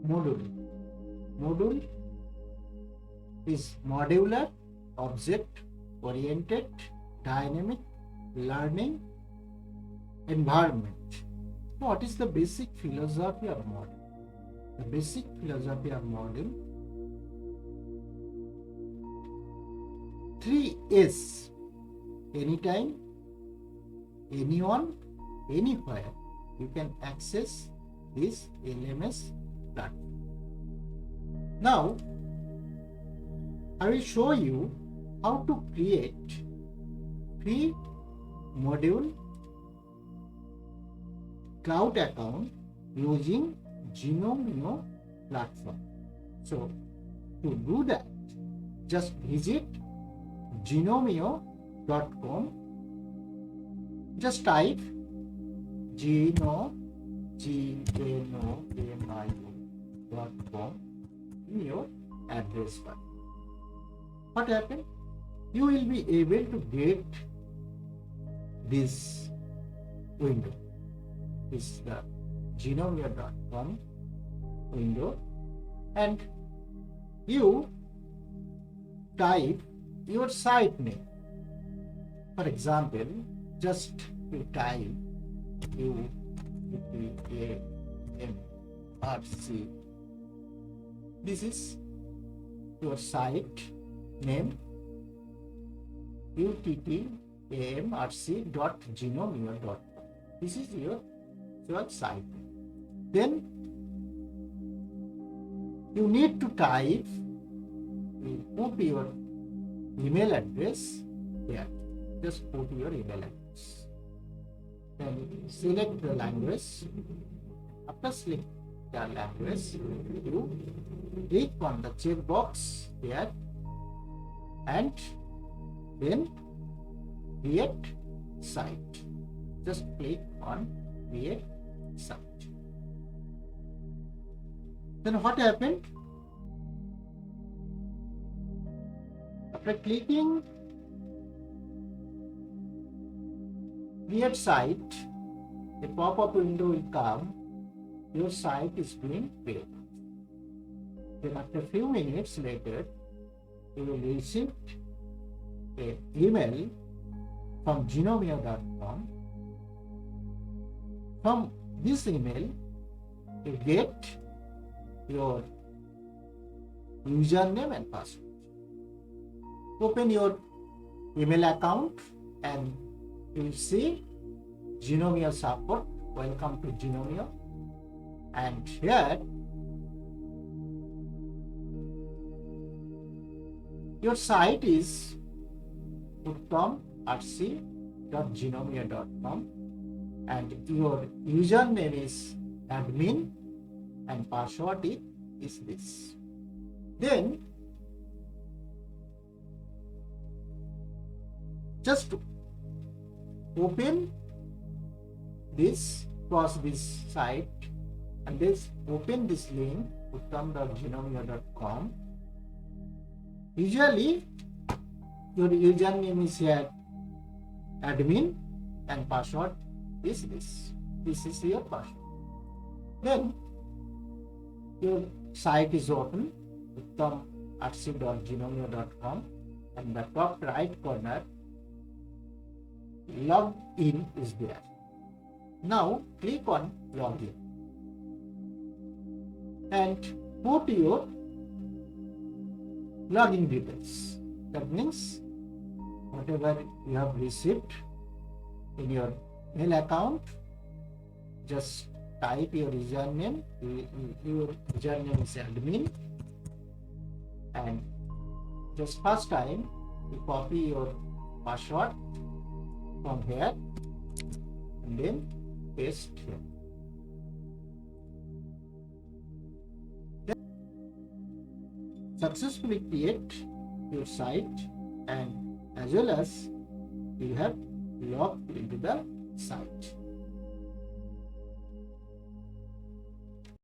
Moodle. Moodle is modular, object-oriented, dynamic learning environment. What is the basic philosophy of Moodle? The basic philosophy of Moodle, 3S: anytime, anyone, anywhere you can access this LMS platform. Now, I will show you how to create free module cloud account using Genomio platform. So, to do that, just visit genomio.com. Just type genomio.com in your address bar. What happened? You will be able to get this window. This is the genomio.com window, and you type your site name. For example, just you type UTTAMRC. This is your site name, uttamrc.genomio.com. This is your site. Then you need to type, you put your email address here. Just put your email address. Then select the language. After select the language, you click on the checkbox here and then create site. Just click on create site. Then what happened? After clicking create site, a pop-up window will come. Your site is being built. Then after a few minutes later, you will receive an email from genomio.com. From this email, you get your username and password. Open your email account and you will see Genomio support. Welcome to Genomio. And here your site is uttamrc.genomio.com and your username is admin and password is this. Then just open this, cross this site and this open this link uttam.genomio.com. Usually your username is here admin and password is this. This is your password. Then your site is open, uttam.rc.genomio.com, and the top right corner login is there. Now click on login and put your login details. That means whatever you have received in your mail account, just type your username. Your username is admin, and just first time you copy your password from here and then paste here. Then successfully create your site, and as well as you have logged into the site.